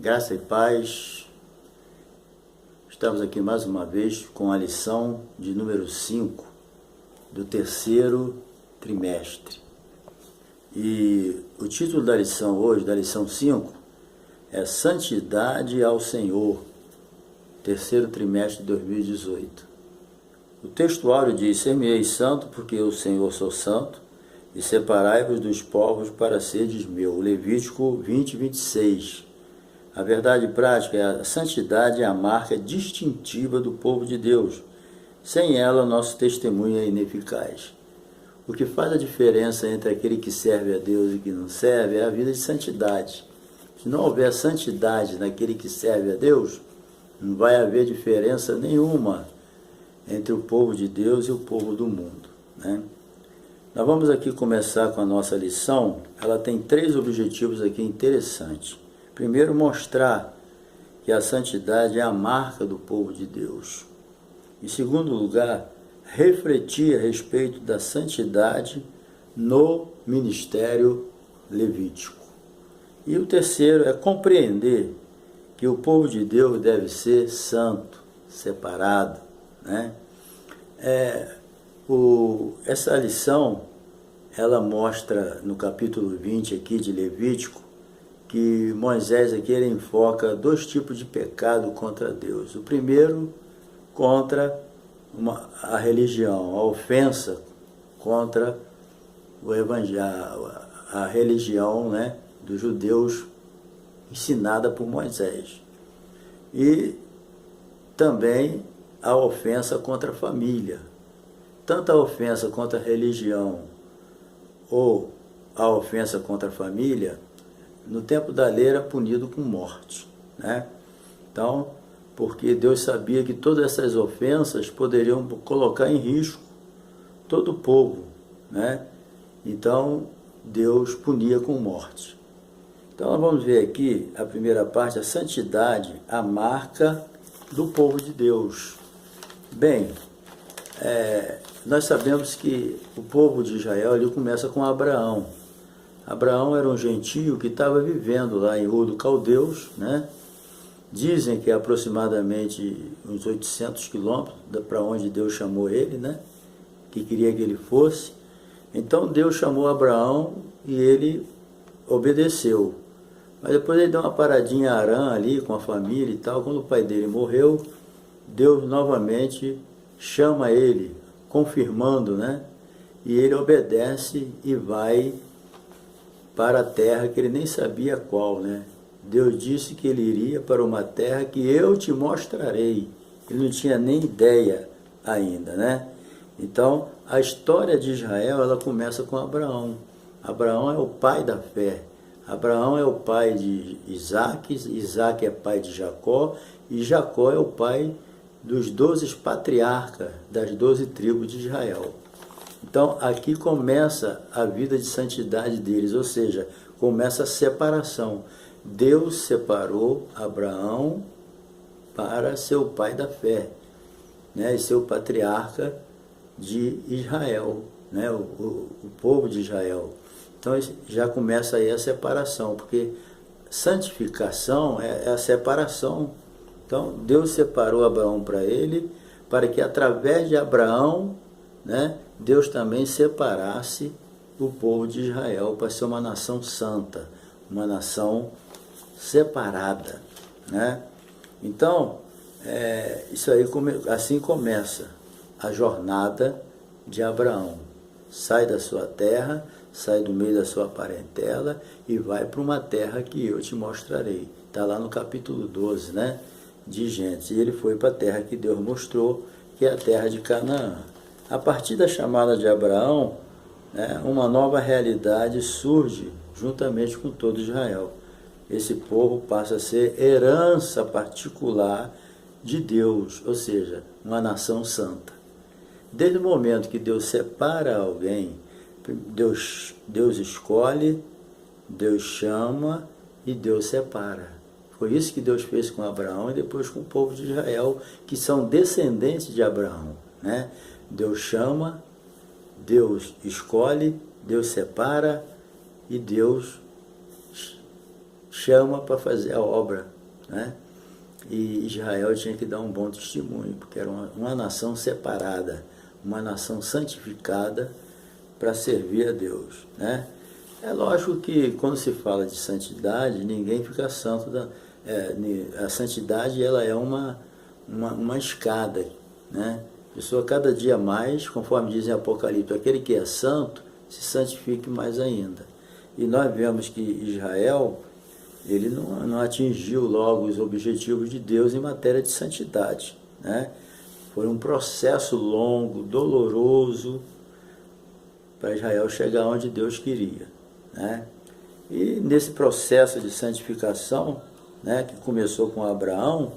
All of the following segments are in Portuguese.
Graça e paz. Estamos aqui mais uma vez com a lição de número 5 do terceiro trimestre. E o título da lição hoje, da lição 5, é Santidade ao Senhor, terceiro trimestre de 2018. O texto áureo diz: Ser-me-ei santo, porque eu, Senhor, sou santo, e separai-vos dos povos para serdes meu. Levítico 20, 26. A verdade prática é a santidade é a marca distintiva do povo de Deus. Sem ela, nosso testemunho é ineficaz. O que faz a diferença entre aquele que serve a Deus e que não serve é a vida de santidade. Se não houver santidade naquele que serve a Deus, não vai haver diferença nenhuma entre o povo de Deus e o povo do mundo, né? Nós vamos aqui começar com a nossa lição. Ela tem 3 objetivos aqui interessantes. Primeiro, mostrar que a santidade é a marca do povo de Deus. Em segundo lugar, refletir a respeito da santidade no ministério levítico. E o terceiro é compreender que o povo de Deus deve ser santo, separado, né? Essa lição, ela mostra no capítulo 20 aqui de Levítico, que Moisés aqui ele enfoca 2 tipos de pecado contra Deus. O primeiro, contra a religião, a ofensa contra o evangelho, a religião, né, dos judeus ensinada por Moisés. E também a ofensa contra a família. Tanto a ofensa contra a religião ou a ofensa contra a família, no tempo da lei era punido com morte, né? Então, porque Deus sabia que todas essas ofensas poderiam colocar em risco todo o povo, né? Então, Deus punia com morte. Então, nós vamos ver aqui a primeira parte, a santidade, a marca do povo de Deus. Bem, nós sabemos que o povo de Israel ali começa com Abraão. Abraão era um gentio que estava vivendo lá em Ur dos Caldeus, né? Dizem que é aproximadamente uns 800 quilômetros para onde Deus chamou ele, né? Que queria que ele fosse. Então Deus chamou Abraão e ele obedeceu. Mas depois ele deu uma paradinha em Harã ali com a família e tal. Quando o pai dele morreu, Deus novamente chama ele, confirmando, né? E ele obedece e vai para a terra que ele nem sabia qual, né? Deus disse que ele iria para uma terra que eu te mostrarei. Ele não tinha nem ideia ainda, né? Então, a história de Israel, ela começa com Abraão. Abraão é o pai da fé. Abraão é o pai de Isaac, Isaac é pai de Jacó, e Jacó é o pai dos 12 patriarcas das 12 tribos de Israel. Então, aqui começa a vida de santidade deles, ou seja, começa a separação. Deus separou Abraão para ser o pai da fé, né, e ser o patriarca de Israel, né, o povo de Israel. Então, já começa aí a separação, porque santificação é a separação. Então, Deus separou Abraão para ele, para que através de Abraão, né, Deus também separasse o povo de Israel para ser uma nação santa, uma nação separada, né? Então, isso aí, assim começa a jornada de Abraão. Sai da sua terra, sai do meio da sua parentela e vai para uma terra que eu te mostrarei. Está lá no capítulo 12, né, de Gênesis. E ele foi para a terra que Deus mostrou, que é a terra de Canaã. A partir da chamada de Abraão, né, uma nova realidade surge juntamente com todo Israel. Esse povo passa a ser herança particular de Deus, ou seja, uma nação santa. Desde o momento que Deus separa alguém, Deus escolhe, Deus chama e Deus separa. Foi isso que Deus fez com Abraão e depois com o povo de Israel, que são descendentes de Abraão, né? Deus chama, Deus escolhe, Deus separa e Deus chama para fazer a obra, né? E Israel tinha que dar um bom testemunho, porque era uma nação separada, uma nação santificada para servir a Deus, né? É lógico que quando se fala de santidade, ninguém fica santo. A santidade, ela é uma escada, né? A pessoa cada dia mais, conforme diz em Apocalipse, aquele que é santo se santifique mais ainda. E nós vemos que Israel, ele não atingiu logo os objetivos de Deus em matéria de santidade, né? Foi um processo longo, doloroso, para Israel chegar onde Deus queria, né? E nesse processo de santificação, né, que começou com Abraão,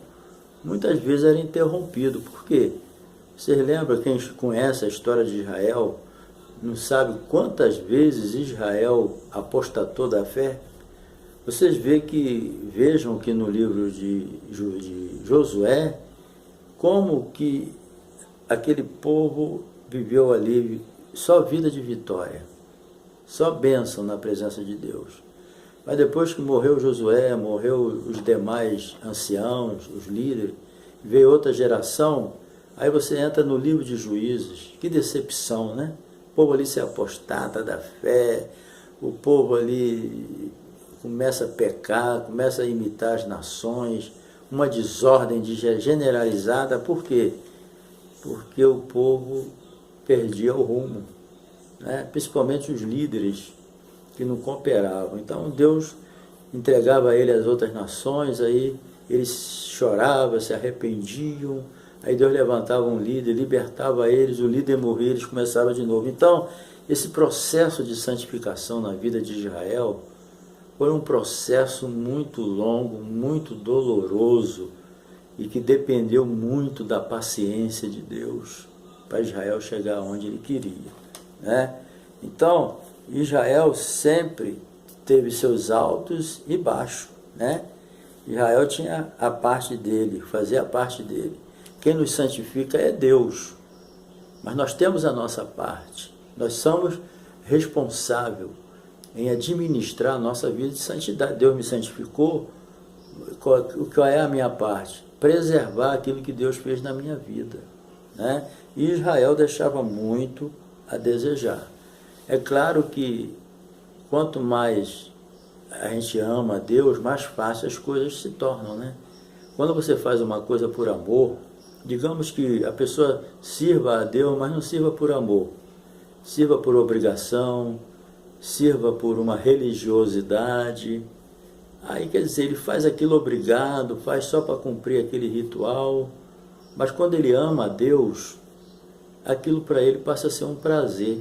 muitas vezes era interrompido. Por quê? Vocês lembram, quem conhece a história de Israel, não sabe quantas vezes Israel apostatou da fé? Vocês vejam que no livro de Josué, como que aquele povo viveu ali só vida de vitória, só bênção na presença de Deus. Mas depois que morreu Josué, morreu os demais anciãos, os líderes, veio outra geração, aí você entra no livro de Juízes. Que decepção, né? O povo ali se apostata da fé, o povo ali começa a pecar, começa a imitar as nações, uma desordem generalizada. Por quê? Porque o povo perdia o rumo, né? Principalmente os líderes que não cooperavam. Então Deus entregava a ele as outras nações, aí eles choravam, se arrependiam, aí Deus levantava um líder, libertava eles, o líder morria, eles começavam de novo. Então, esse processo de santificação na vida de Israel foi um processo muito longo, muito doloroso, e que dependeu muito da paciência de Deus para Israel chegar onde ele queria, né? Então, Israel sempre teve seus altos e baixos, né? Israel tinha a parte dele, fazia a parte dele. Quem nos santifica é Deus, mas nós temos a nossa parte. Nós somos responsáveis em administrar a nossa vida de santidade. Deus me santificou, qual é a minha parte? Preservar aquilo que Deus fez na minha vida, né? E Israel deixava muito a desejar. É claro que quanto mais a gente ama a Deus, mais fácil as coisas se tornam, né? Quando você faz uma coisa por amor, digamos que a pessoa sirva a Deus, mas não sirva por amor, sirva por obrigação, sirva por uma religiosidade. Aí quer dizer, ele faz aquilo obrigado, faz só para cumprir aquele ritual, mas quando ele ama a Deus, aquilo para ele passa a ser um prazer.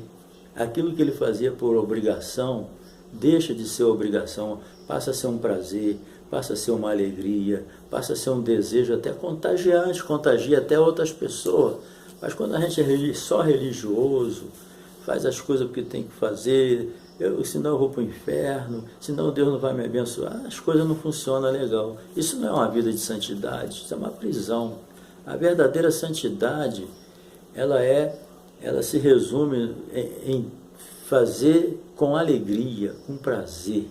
Aquilo que ele fazia por obrigação, deixa de ser obrigação, passa a ser um prazer, passa a ser uma alegria, passa a ser um desejo até contagiante, contagia até outras pessoas. Mas quando a gente é só religioso, faz as coisas porque tem que fazer, senão eu vou para o inferno, senão Deus não vai me abençoar, as coisas não funcionam legal. Isso não é uma vida de santidade, isso é uma prisão. A verdadeira santidade, ela se resume em fazer com alegria, com prazer.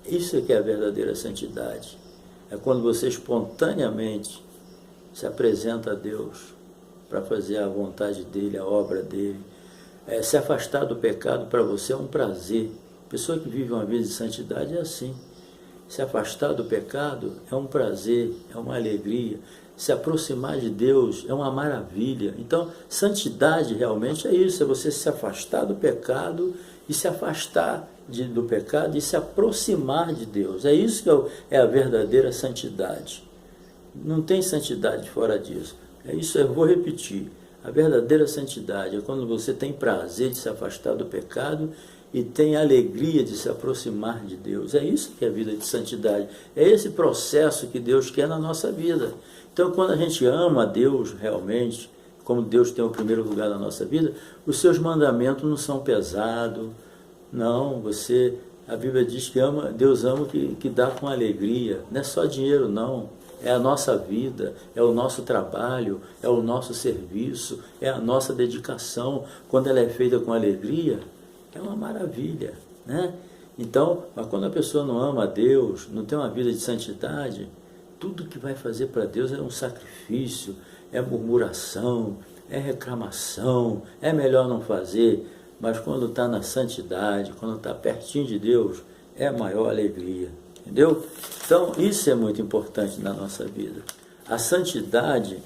Isso é que é a verdadeira santidade. É quando você espontaneamente se apresenta a Deus para fazer a vontade dEle, a obra dEle. Se afastar do pecado para você é um prazer. A pessoa que vive uma vida de santidade é assim. Se afastar do pecado é um prazer, é uma alegria. Se aproximar de Deus é uma maravilha. Então, santidade realmente é isso, é você se afastar do pecado e se afastar do pecado e se aproximar de Deus. É isso que é a verdadeira santidade. Não tem santidade fora disso. É isso, eu vou repetir. A verdadeira santidade é quando você tem prazer de se afastar do pecado e tem alegria de se aproximar de Deus. É isso que é a vida de santidade. É esse processo que Deus quer na nossa vida. Então, quando a gente ama a Deus realmente, como Deus tem o primeiro lugar na nossa vida, os seus mandamentos não são pesados. Não, a Bíblia diz que Deus ama o que dá com alegria. Não é só dinheiro, não. É a nossa vida, é o nosso trabalho, é o nosso serviço, é a nossa dedicação. Quando ela é feita com alegria, é uma maravilha, né? Então, mas quando a pessoa não ama a Deus, não tem uma vida de santidade, tudo que vai fazer para Deus é um sacrifício, é murmuração, é reclamação, é melhor não fazer. Mas quando está na santidade, quando está pertinho de Deus, é a maior alegria, entendeu? Então, isso é muito importante na nossa vida. A santidade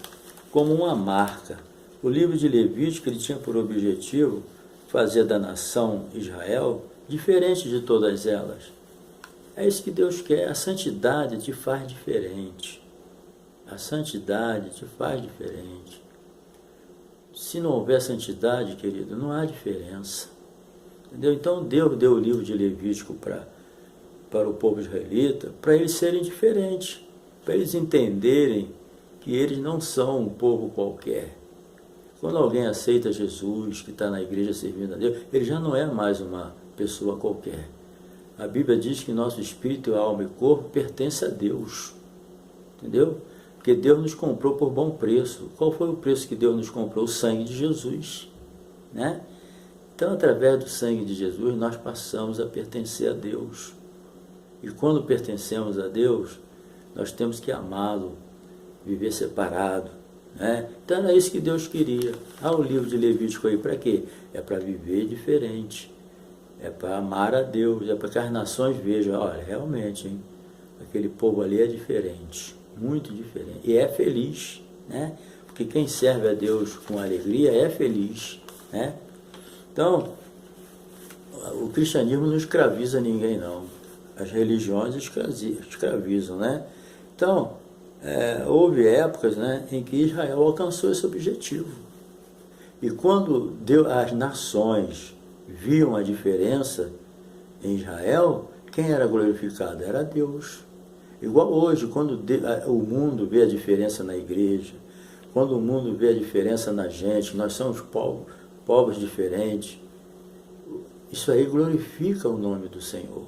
como uma marca. O livro de Levítico, ele tinha por objetivo fazer da nação Israel diferente de todas elas. É isso que Deus quer. A santidade te faz diferente. A santidade te faz diferente. Se não houver santidade, querido, não há diferença. Entendeu? Então Deus deu o livro de Levítico para o povo israelita, para eles serem diferentes, para eles entenderem que eles não são um povo qualquer. Quando alguém aceita Jesus, que está na igreja servindo a Deus, ele já não é mais uma pessoa qualquer. A Bíblia diz que nosso espírito, alma e corpo pertence a Deus. Entendeu? Porque Deus nos comprou por bom preço. Qual foi o preço que Deus nos comprou? O sangue de Jesus, né? Então, através do sangue de Jesus, nós passamos a pertencer a Deus. E quando pertencemos a Deus, nós temos que amá-lo, viver separado, né? Então, era isso que Deus queria. O livro de Levítico aí para quê? É para viver diferente. É para amar a Deus, é para que as nações vejam, olha, realmente, hein, aquele povo ali é diferente, muito diferente, e é feliz, né? Porque quem serve a Deus com alegria é feliz, né? Então, o cristianismo não escraviza ninguém, não. As religiões escravizam, né? Então, houve épocas, né, em que Israel alcançou esse objetivo. E quando as nações viam a diferença em Israel, quem era glorificado? Era Deus. Igual hoje, quando o mundo vê a diferença na igreja, quando o mundo vê a diferença na gente, nós somos povos diferentes, isso aí glorifica o nome do Senhor.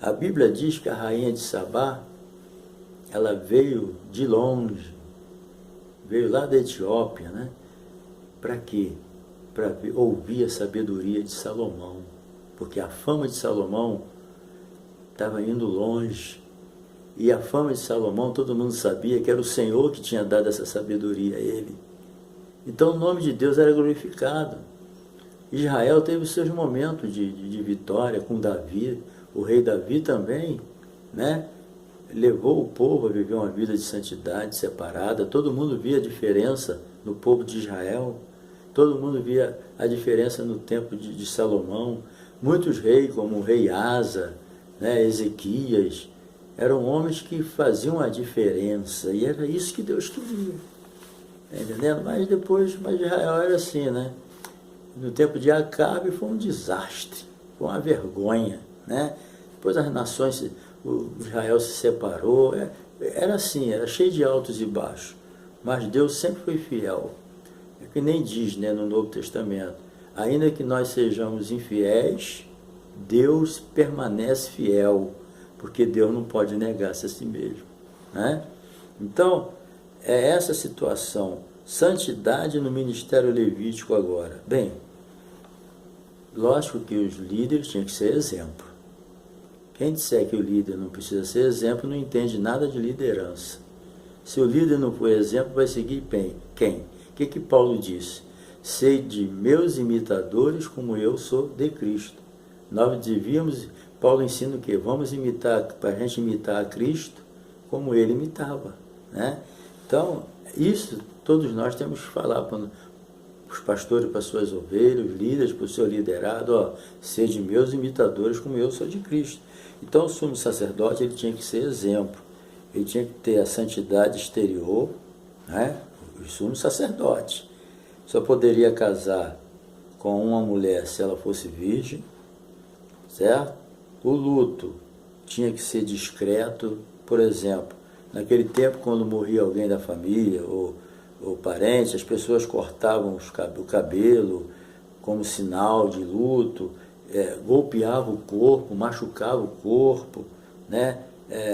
A Bíblia diz que a rainha de Sabá, ela veio de longe, veio lá da Etiópia, né? Para quê? Para ouvir a sabedoria de Salomão, porque a fama de Salomão estava indo longe, e a fama de Salomão, todo mundo sabia que era o Senhor que tinha dado essa sabedoria a ele. Então o nome de Deus era glorificado. Israel teve os seus momentos de vitória com Davi, o rei Davi também, né? Levou o povo a viver uma vida de santidade separada, todo mundo via a diferença no povo de Israel, todo mundo via a diferença no tempo de Salomão. Muitos reis, como o rei Asa, né, Ezequias, eram homens que faziam a diferença, e era isso que Deus queria. Tá entendendo? Mas Israel era assim, né? No tempo de Acabe foi um desastre, foi uma vergonha, né? Depois as nações, Israel se separou, era assim, era cheio de altos e baixos, mas Deus sempre foi fiel. É que nem diz, né, no Novo Testamento, ainda que nós sejamos infiéis, Deus permanece fiel, porque Deus não pode negar-se a si mesmo, né? Então, é essa situação, santidade no ministério levítico agora. Bem, lógico que os líderes tinham que ser exemplo. Quem disser que o líder não precisa ser exemplo, não entende nada de liderança. Se o líder não for exemplo, vai seguir quem? O que Paulo disse? Sei de meus imitadores como eu sou de Cristo. Nós devíamos, Paulo ensina o quê? Vamos imitar, para a gente imitar a Cristo como ele imitava, né? Então, isso todos nós temos que falar para os pastores, para as suas ovelhas, os líderes, para o seu liderado, sede meus imitadores como eu sou de Cristo. Então o sumo sacerdote ele tinha que ser exemplo, ele tinha que ter a santidade exterior, né? O sumo sacerdote só poderia casar com uma mulher se ela fosse virgem, certo? O luto tinha que ser discreto, por exemplo, naquele tempo quando morria alguém da família ou parente, as pessoas cortavam o cabelo como sinal de luto, golpeava o corpo, machucava o corpo, né?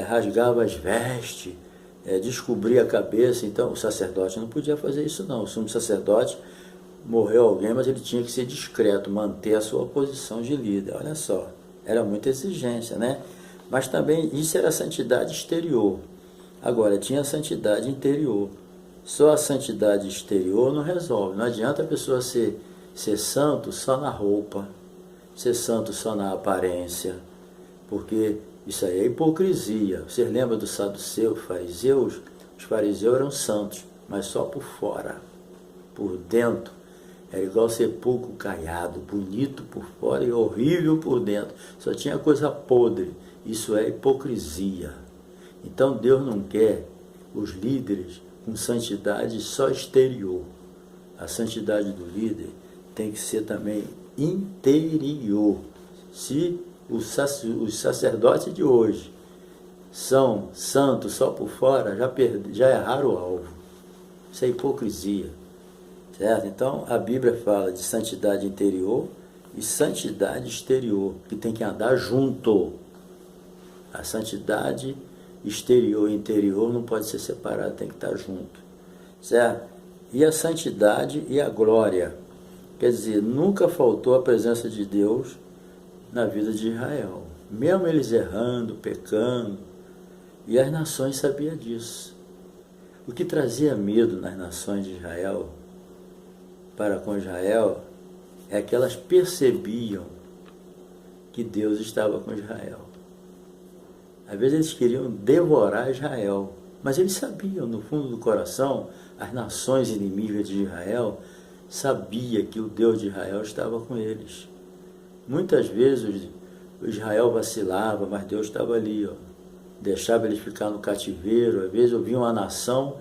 Rasgava as vestes, descobria a cabeça. Então o sacerdote não podia fazer isso não. O sumo sacerdote, morreu alguém, mas ele tinha que ser discreto, manter a sua posição de líder. Olha só, Era muita exigência, né? Mas também isso era santidade exterior. Agora, tinha a santidade interior. Só a santidade exterior não resolve. Não adianta a pessoa ser santo só na roupa, ser santo só na aparência, porque isso aí é hipocrisia. Você lembra do saduceu, fariseus? Os fariseus eram santos, mas só por fora. Por dentro, era igual sepulcro caiado, bonito por fora e horrível por dentro. Só tinha coisa podre. Isso é hipocrisia. Então Deus não quer os líderes com santidade só exterior. A santidade do líder tem que ser também interior. Se os sacerdotes de hoje são santos só por fora, já erraram o alvo. Isso é hipocrisia. Certo? Então, a Bíblia fala de santidade interior e santidade exterior, que tem que andar junto. A santidade exterior e interior não pode ser separada, tem que estar junto. Certo? E a santidade e a glória. Quer dizer, nunca faltou a presença de Deus na vida de Israel. Mesmo eles errando, pecando, e as nações sabiam disso. O que trazia medo nas nações de Israel para com Israel é que elas percebiam que Deus estava com Israel. Às vezes eles queriam devorar Israel, mas eles sabiam, no fundo do coração, as nações inimigas de Israel sabiam que o Deus de Israel estava com eles. Muitas vezes o Israel vacilava, mas Deus estava ali, ó. Deixava eles ficar no cativeiro. Às vezes ouvia uma nação,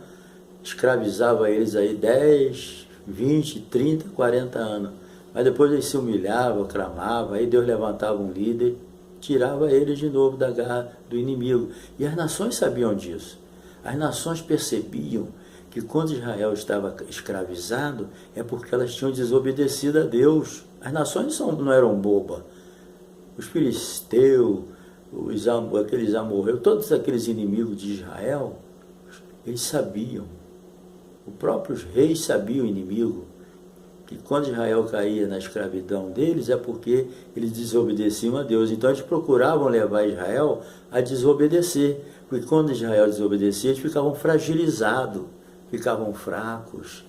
escravizava eles aí 10, 20, 30, 40 anos. Mas depois eles se humilhavam, clamavam, aí Deus levantava um líder, tirava eles de novo da garra do inimigo. E as nações sabiam disso. As nações percebiam que quando Israel estava escravizado, é porque elas tinham desobedecido a Deus. As nações não eram bobas. Os filisteus, aqueles amorreus, todos aqueles inimigos de Israel, eles sabiam. Os próprios reis sabiam, o inimigo, que quando Israel caía na escravidão deles é porque eles desobedeciam a Deus. Então eles procuravam levar Israel a desobedecer, porque quando Israel desobedecia, eles ficavam fragilizados, ficavam fracos.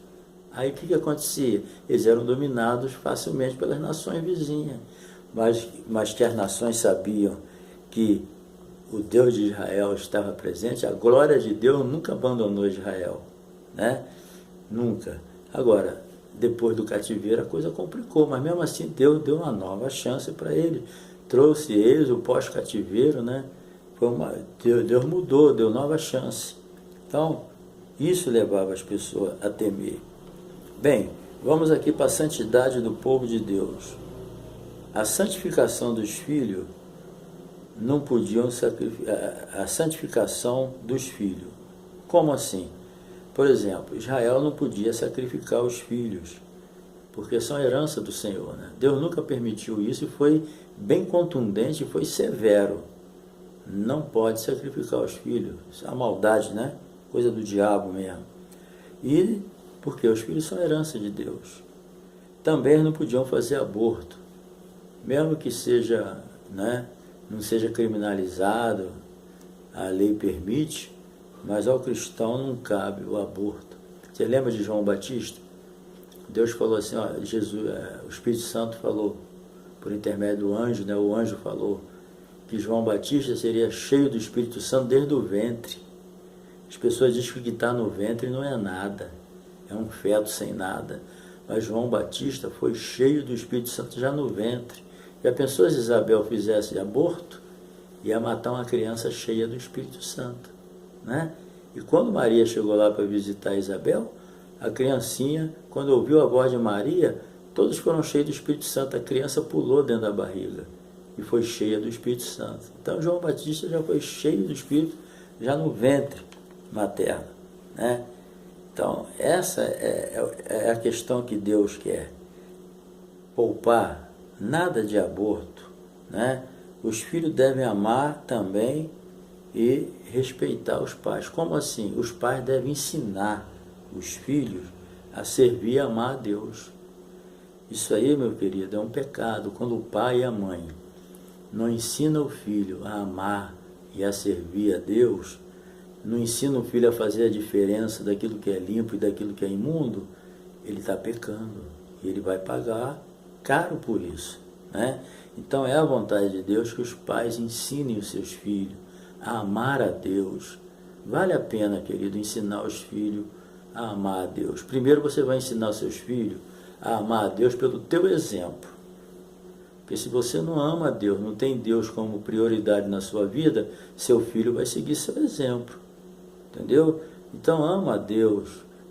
Aí o que acontecia? Eles eram dominados facilmente pelas nações vizinhas, mas que as nações sabiam que o Deus de Israel estava presente, a glória de Deus nunca abandonou Israel, né? Nunca. Agora, depois do cativeiro a coisa complicou, mas mesmo assim Deus deu uma nova chance para eles, trouxe eles o pós-cativeiro, né? Deus mudou, deu nova chance. Então, isso levava as pessoas a temer. Bem, vamos aqui para a santidade do povo de Deus. A santificação dos filhos não podiam sacrificar, a santificação dos filhos. Como assim? Por exemplo, Israel não podia sacrificar os filhos, porque são herança do Senhor, né? Deus nunca permitiu isso e foi bem contundente, foi severo. Não pode sacrificar os filhos. Isso é a maldade, né? Coisa do diabo mesmo. E porque os filhos são herança de Deus. Também não podiam fazer aborto, mesmo que seja, né, não seja criminalizado, a lei permite, mas ao cristão não cabe o aborto. Você lembra de João Batista? Deus falou assim, ó, o Espírito Santo falou, por intermédio do anjo, né, o anjo falou que João Batista seria cheio do Espírito Santo desde o ventre. As pessoas dizem que o que está no ventre não é nada, é um feto sem nada. Mas João Batista foi cheio do Espírito Santo já no ventre. Já pensou se Isabel fizesse aborto? Ia matar uma criança cheia do Espírito Santo, né? E quando Maria chegou lá para visitar Isabel, a criancinha, quando ouviu a voz de Maria, todos foram cheios do Espírito Santo. A criança pulou dentro da barriga e foi cheia do Espírito Santo. Então João Batista já foi cheio do Espírito já no ventre materno, né? Então essa é a questão que Deus quer. Poupar, nada de aborto, né? Os filhos devem amar também e respeitar os pais. Como assim? Os pais devem ensinar os filhos a servir e amar a Deus. Isso aí, meu querido, é um pecado. Quando o pai e a mãe não ensina o filho a amar e a servir a Deus, não ensina o filho a fazer a diferença daquilo que é limpo e daquilo que é imundo, ele está pecando. E ele vai pagar caro por isso, né? Então é a vontade de Deus que os pais ensinem os seus filhos a amar a Deus. Vale a pena, querido, ensinar os filhos a amar a Deus. Primeiro você vai ensinar os seus filhos a amar a Deus pelo teu exemplo. Porque se você não ama a Deus, não tem Deus como prioridade na sua vida, seu filho vai seguir seu exemplo. Entendeu? Então ama a Deus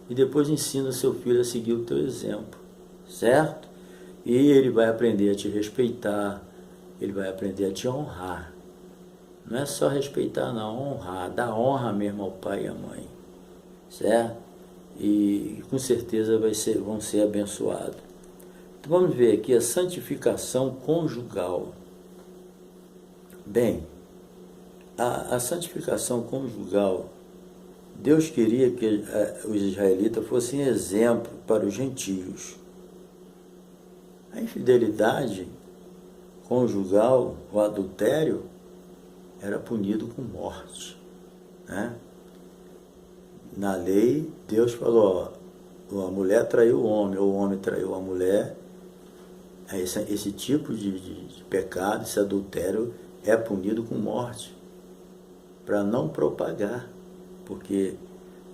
e depois ensina o seu filho a seguir o teu exemplo. Certo? E ele vai aprender a te respeitar, ele vai aprender a te honrar. Não é só respeitar, não, honrar, dar honra mesmo ao pai e à mãe. Certo? E com certeza vão ser abençoados. Então vamos ver aqui a santificação conjugal. Bem, a santificação conjugal, Deus queria que os israelitas fossem exemplo para os gentios. A infidelidade conjugal, o adultério, era punido com morte, né? Na lei, Deus falou, ó, a mulher traiu o homem traiu a mulher. Esse tipo de pecado, esse adultério, é punido com morte, para não propagar, porque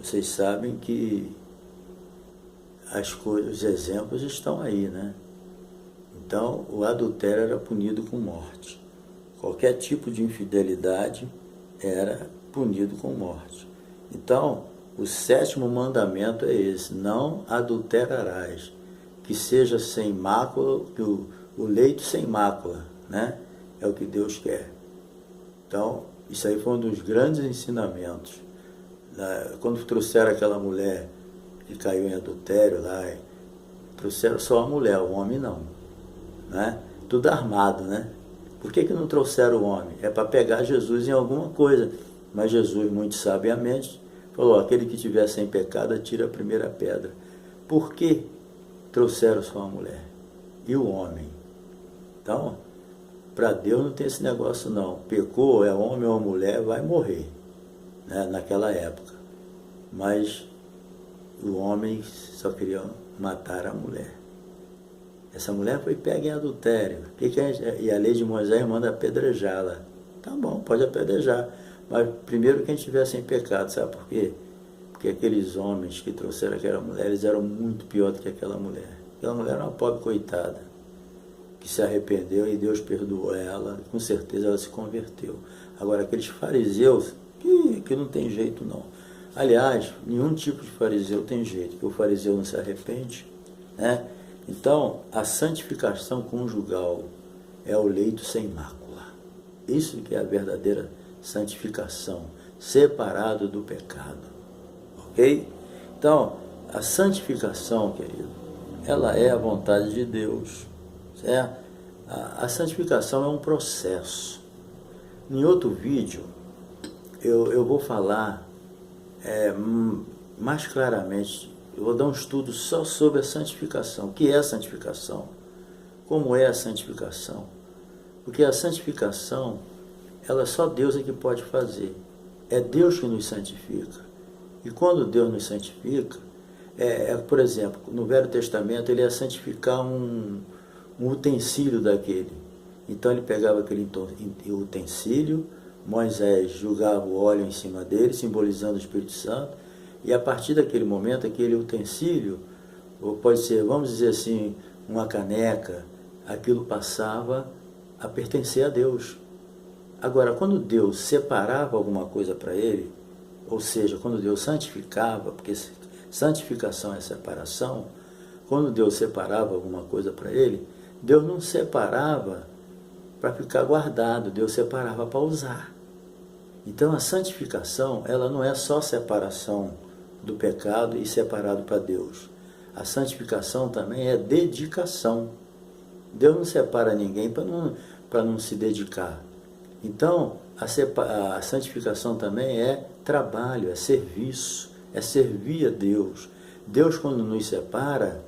vocês sabem que os exemplos estão aí, né? Então, o adultério era punido com morte. Qualquer tipo de infidelidade era punido com morte. Então, o 7º mandamento é esse: não adulterarás, que seja sem mácula, que o leito sem mácula, né? É o que Deus quer. Então, isso aí foi um dos grandes ensinamentos. Quando trouxeram aquela mulher que caiu em adultério lá, trouxeram só a mulher, o homem não, né? Tudo armado, né? Por que não trouxeram o homem? É para pegar Jesus em alguma coisa. Mas Jesus, muito sabiamente, falou, aquele que tiver sem pecado, atira a primeira pedra. Por que trouxeram só a mulher? E o homem? Então, para Deus não tem esse negócio não. Pecou, é homem ou mulher, vai morrer, né, naquela época. Mas o homem só queria matar a mulher. Essa mulher foi pega em adultério. E a lei de Moisés manda apedrejá-la. Tá bom, pode apedrejar. Mas primeiro quem estiver sem pecado, sabe por quê? Porque aqueles homens que trouxeram aquela mulher, eles eram muito pior do que aquela mulher. Aquela mulher era uma pobre coitada, que se arrependeu e Deus perdoou ela, e com certeza ela se converteu. Agora aqueles fariseus, que não tem jeito não. Aliás, nenhum tipo de fariseu tem jeito, porque o fariseu não se arrepende, né? Então, a santificação conjugal é o leito sem mácula. Isso que é a verdadeira santificação, separado do pecado. Ok? Então, a santificação, querido, ela é a vontade de Deus. Certo? A santificação é um processo. Em outro vídeo, eu vou falar mais claramente. Eu vou dar um estudo só sobre a santificação. O que é a santificação? Como é a santificação? Porque a santificação, ela só Deus é que pode fazer. É Deus que nos santifica. E quando Deus nos santifica, por exemplo, no Velho Testamento, ele ia santificar um utensílio daquele. Então ele pegava aquele utensílio, Moisés jogava o óleo em cima dele, simbolizando o Espírito Santo, e a partir daquele momento, aquele utensílio, ou pode ser, vamos dizer assim, uma caneca, aquilo passava a pertencer a Deus. Agora, quando Deus separava alguma coisa para ele, ou seja, quando Deus santificava, porque santificação é separação, quando Deus separava alguma coisa para ele, Deus não separava para ficar guardado, Deus separava para usar. Então a santificação, ela não é só separação do pecado e separado para Deus. A santificação também é dedicação. Deus não separa ninguém para não se dedicar. Então, a santificação também é trabalho, é serviço, é servir a Deus. Deus, quando nos separa,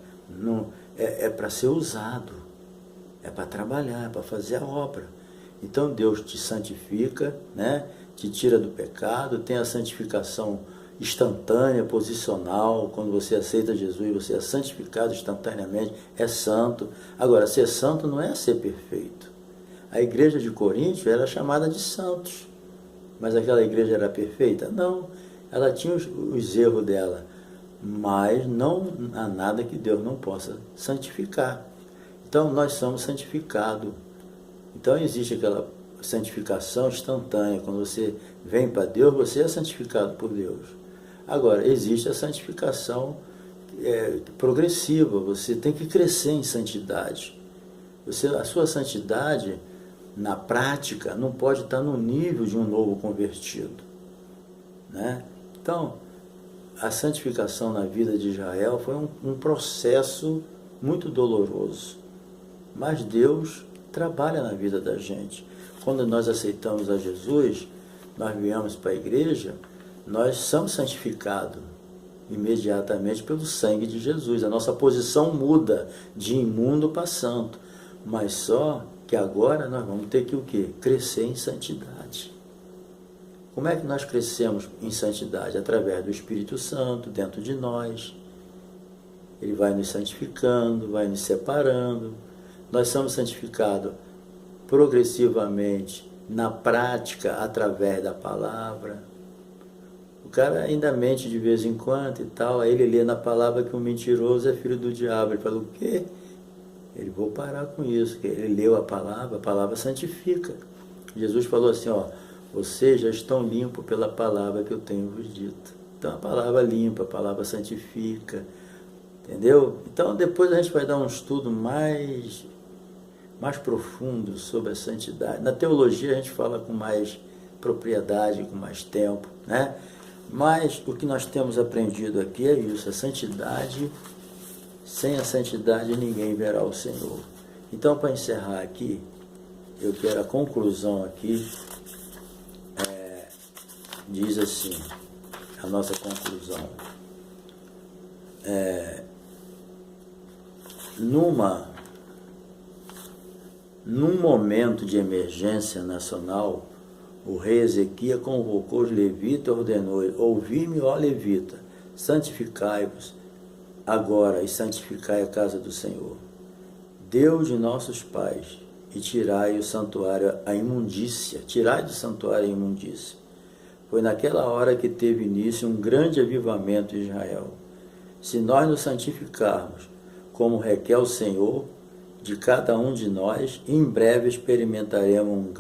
é para ser usado, é para trabalhar, é para fazer a obra. Então Deus te santifica, né? Te tira do pecado, tem a santificação instantânea, posicional. Quando você aceita Jesus, você é santificado instantaneamente, é santo. Agora, ser santo não é ser perfeito. A igreja de Coríntio era chamada de santos, mas aquela igreja era perfeita? Não, ela tinha os erros dela, mas não há nada que Deus não possa santificar. Então nós somos santificados. Então existe aquela santificação instantânea. Quando você vem para Deus, você é santificado por Deus. Agora, existe a santificação progressiva. Você tem que crescer em santidade. A sua santidade, na prática, não pode estar no nível de um novo convertido, né? Então, a santificação na vida de Israel foi um processo muito doloroso. Mas Deus trabalha na vida da gente. Quando nós aceitamos a Jesus, nós viemos para a igreja, nós somos santificados imediatamente pelo sangue de Jesus. A nossa posição muda de imundo para santo. Mas só que agora nós vamos ter que o quê? Crescer em santidade. Como é que nós crescemos em santidade? Através do Espírito Santo dentro de nós. Ele vai nos santificando, vai nos separando. Nós somos santificados progressivamente na prática, através da palavra. O cara ainda mente de vez em quando e tal, aí ele lê na palavra que um mentiroso é filho do diabo. Ele fala, o quê? Ele, vou parar com isso, que ele leu a palavra santifica. Jesus falou assim, ó, vocês já estão limpos pela palavra que eu tenho vos dito. Então a palavra limpa, a palavra santifica, entendeu? Então depois a gente vai dar um estudo mais profundo sobre a santidade. Na teologia a gente fala com mais propriedade, com mais tempo, né? Mas o que nós temos aprendido aqui é isso, a santidade. Sem a santidade ninguém verá o Senhor. Então, para encerrar aqui, eu quero a conclusão aqui, diz assim, a nossa conclusão. Num momento de emergência nacional, o rei Ezequias convocou os levitas e ordenou, ouvi-me, ó levita, santificai-vos agora e santificai a casa do Senhor, Deus de nossos pais, e tirai o santuário a imundícia, tirai do santuário a imundícia. Foi naquela hora que teve início um grande avivamento em Israel. Se nós nos santificarmos, como requer o Senhor, de cada um de nós, em breve experimentaremos uma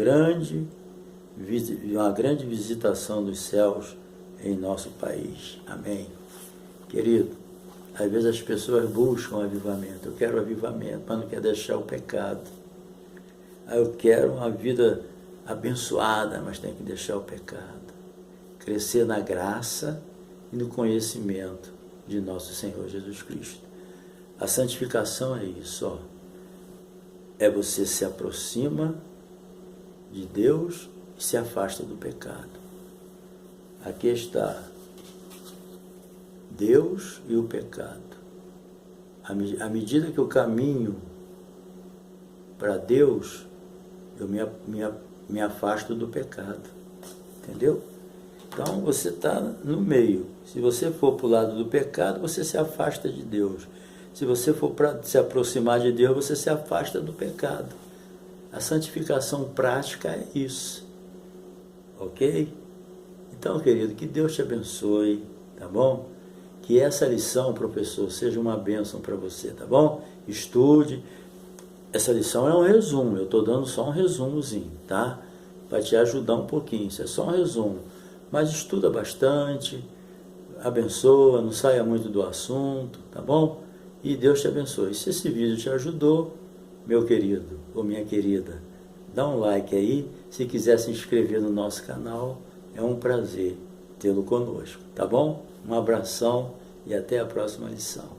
grande visitação dos céus em nosso país. Amém. Querido, às vezes as pessoas buscam avivamento. Eu quero avivamento, mas não quero deixar o pecado. Eu quero uma vida abençoada, mas tem que deixar o pecado. Crescer na graça e no conhecimento de nosso Senhor Jesus Cristo. A santificação é isso, ó. É você se aproxima de Deus e se afasta do pecado. Aqui está Deus e o pecado. À medida que eu caminho para Deus, eu me afasto do pecado. Entendeu? Então você está no meio. Se você for para o lado do pecado, você se afasta de Deus. Se você for para se aproximar de Deus, você se afasta do pecado. A santificação prática é isso. Ok? Então, querido, que Deus te abençoe, tá bom? Que essa lição, professor, seja uma bênção para você, tá bom? Estude. Essa lição é um resumo, eu estou dando só um resumozinho, tá? Para te ajudar um pouquinho, isso é só um resumo. Mas estuda bastante, abençoa, não saia muito do assunto, tá bom? E Deus te abençoe. Se esse vídeo te ajudou, meu querido ou minha querida, dá um like aí. Se quiser se inscrever no nosso canal, é um prazer tê-lo conosco, tá bom? Um abração e até a próxima lição.